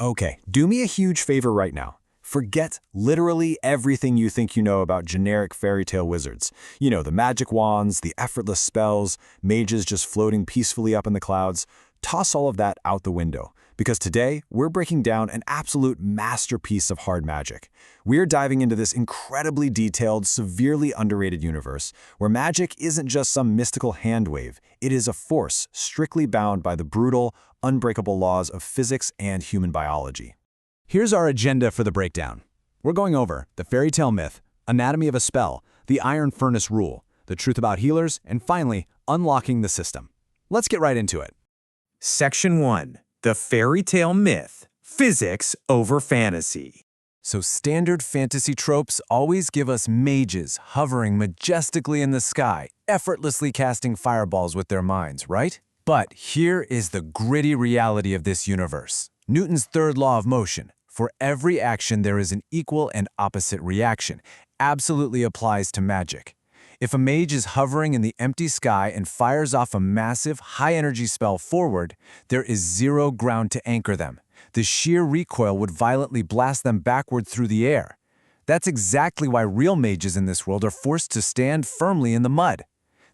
Okay, do me a huge favor right now. Forget literally everything you think you know about generic fairy tale wizards. You know, the magic wands, the effortless spells, mages just floating peacefully up in the clouds. Toss all of that out the window, because today we're breaking down an absolute masterpiece of hard magic. We're diving into this incredibly detailed, severely underrated universe where magic isn't just some mystical handwave. It is a force strictly bound by the brutal, unbreakable laws of physics and human biology. Here's our agenda for the breakdown. We're going over the fairy tale myth, anatomy of a spell, the iron furnace rule, the truth about healers, and finally, unlocking the system. Let's get right into it. Section 1. The Fairy Tale Myth, Physics over Fantasy. So standard fantasy tropes always give us mages hovering majestically in the sky, effortlessly casting fireballs with their minds, right? But here is the gritty reality of this universe. Newton's third law of motion. For every action, there is an equal and opposite reaction. Absolutely applies to magic. If a mage is hovering in the empty sky and fires off a massive, high-energy spell forward, there is zero ground to anchor them. The sheer recoil would violently blast them backward through the air. That's exactly why real mages in this world are forced to stand firmly in the mud.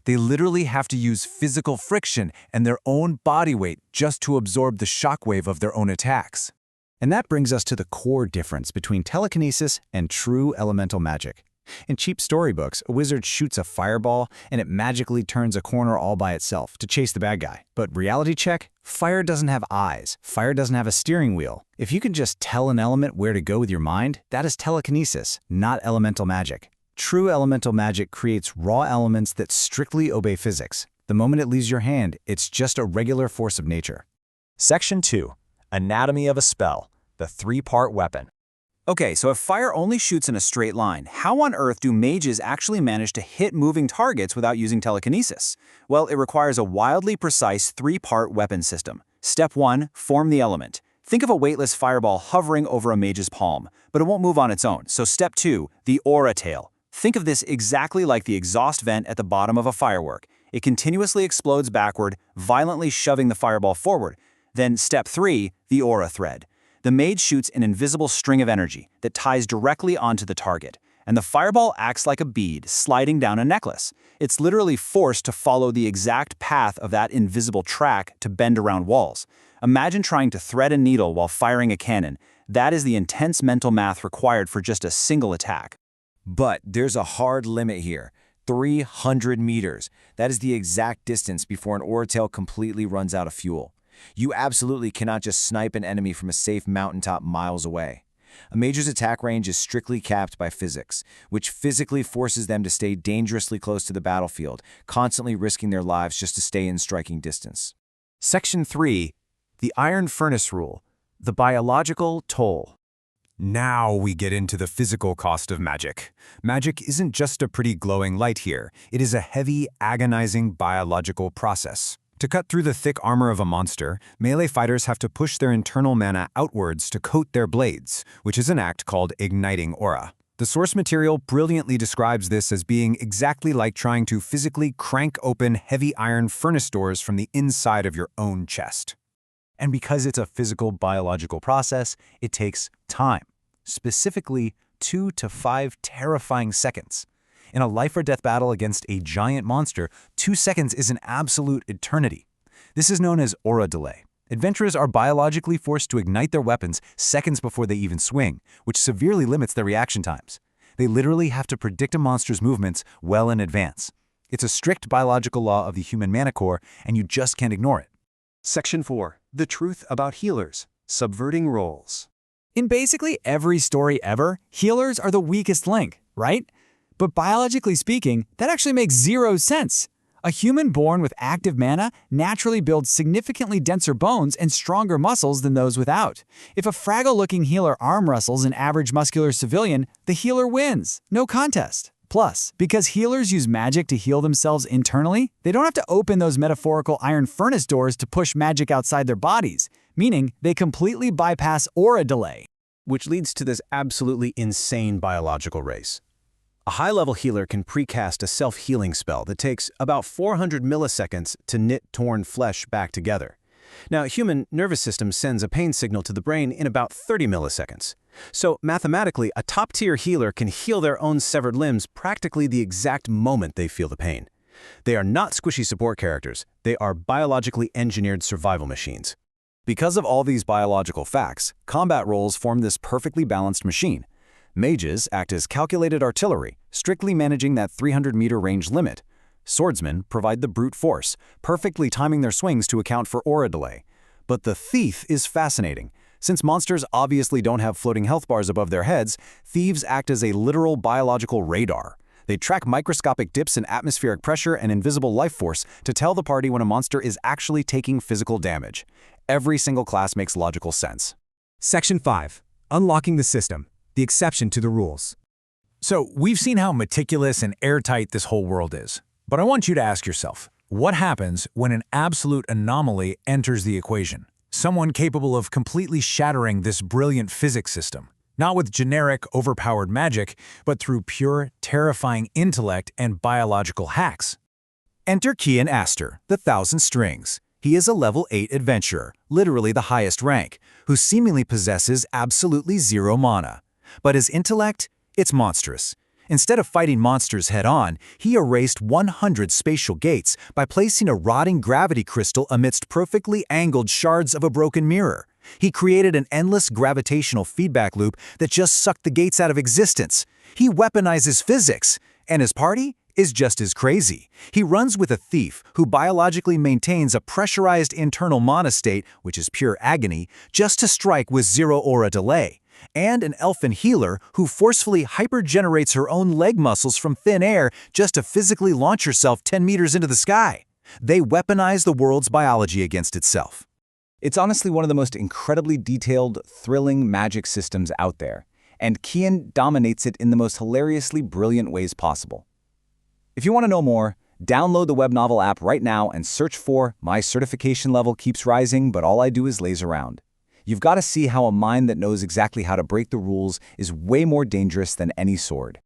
They literally have to use physical friction and their own body weight just to absorb the shockwave of their own attacks. And that brings us to the core difference between telekinesis and true elemental magic. In cheap storybooks, a wizard shoots a fireball and it magically turns a corner all by itself to chase the bad guy. But reality check, fire doesn't have eyes. Fire doesn't have a steering wheel. If you can just tell an element where to go with your mind, that is telekinesis, not elemental magic. True elemental magic creates raw elements that strictly obey physics. The moment it leaves your hand, it's just a regular force of nature. Section 2. Anatomy of a spell, the three-part weapon. Okay, so if fire only shoots in a straight line, how on earth do mages actually manage to hit moving targets without using telekinesis? Well, it requires a wildly precise three-part weapon system. Step 1, form the element. Think of a weightless fireball hovering over a mage's palm, but it won't move on its own. So step 2, the aura tail. Think of this exactly like the exhaust vent at the bottom of a firework. It continuously explodes backward, violently shoving the fireball forward. Then step 3, the aura thread. The mage shoots an invisible string of energy that ties directly onto the target, and the fireball acts like a bead sliding down a necklace. It's literally forced to follow the exact path of that invisible track to bend around walls. Imagine trying to thread a needle while firing a cannon. That is the intense mental math required for just a single attack. But there's a hard limit here. 300 meters. That is the exact distance before an aura tail completely runs out of fuel. You absolutely cannot just snipe an enemy from a safe mountaintop miles away. A mage's attack range is strictly capped by physics, which physically forces them to stay dangerously close to the battlefield, constantly risking their lives just to stay in striking distance. Section 3. The iron furnace rule, the biological toll. Now we get into the physical cost of magic. Magic isn't just a pretty glowing light here. It is a heavy, agonizing biological process. To cut through the thick armor of a monster, melee fighters have to push their internal mana outwards to coat their blades, which is an act called igniting aura. The source material brilliantly describes this as being exactly like trying to physically crank open heavy iron furnace doors from the inside of your own chest. And because it's a physical biological process, it takes time, specifically 2 to 5 terrifying seconds. In a life-or-death battle against a giant monster, 2 seconds is an absolute eternity. This is known as aura delay. Adventurers are biologically forced to ignite their weapons seconds before they even swing, which severely limits their reaction times. They literally have to predict a monster's movements well in advance. It's a strict biological law of the human mana core, and you just can't ignore it. Section 4. The truth about healers, subverting roles. In basically every story ever, healers are the weakest link, right? But biologically speaking, that actually makes zero sense. A human born with active mana naturally builds significantly denser bones and stronger muscles than those without. If a fragile-looking healer arm wrestles an average muscular civilian, the healer wins. No contest. Plus, because healers use magic to heal themselves internally, they don't have to open those metaphorical iron furnace doors to push magic outside their bodies, meaning they completely bypass aura delay. Which leads to this absolutely insane biological race. A high-level healer can precast a self-healing spell that takes about 400 milliseconds to knit torn flesh back together. Now, human nervous system sends a pain signal to the brain in about 30 milliseconds. So mathematically, a top-tier healer can heal their own severed limbs practically the exact moment they feel the pain. They are not squishy support characters. They are biologically engineered survival machines. Because of all these biological facts, combat roles form this perfectly balanced machine. Mages act as calculated artillery, strictly managing that 300-meter range limit. Swordsmen provide the brute force, perfectly timing their swings to account for aura delay. But the thief is fascinating. Since monsters obviously don't have floating health bars above their heads, thieves act as a literal biological radar. They track microscopic dips in atmospheric pressure and invisible life force to tell the party when a monster is actually taking physical damage. Every single class makes logical sense. Section 5. Unlocking the system. The exception to the rules. So we've seen how meticulous and airtight this whole world is. But I want you to ask yourself, what happens when an absolute anomaly enters the equation? Someone capable of completely shattering this brilliant physics system. Not with generic, overpowered magic, but through pure, terrifying intellect and biological hacks. Enter Kian Aster, the Thousand Strings. He is a level 8 adventurer, literally the highest rank, who seemingly possesses absolutely zero mana. But his intellect? It's monstrous. Instead of fighting monsters head-on, he erased 100 spatial gates by placing a rotting gravity crystal amidst perfectly angled shards of a broken mirror. He created an endless gravitational feedback loop that just sucked the gates out of existence. He weaponizes physics, and his party is just as crazy. He runs with a thief who biologically maintains a pressurized internal mana state, which is pure agony, just to strike with zero aura delay. And an elfin healer who forcefully hypergenerates her own leg muscles from thin air just to physically launch herself 10 meters into the sky. They weaponize the world's biology against itself. It's honestly one of the most incredibly detailed, thrilling magic systems out there, and Kian dominates it in the most hilariously brilliant ways possible. If you want to know more, download the web novel app right now and search for My Certification Level Keeps Rising, but all I do is laze around. You've got to see how a mind that knows exactly how to break the rules is way more dangerous than any sword.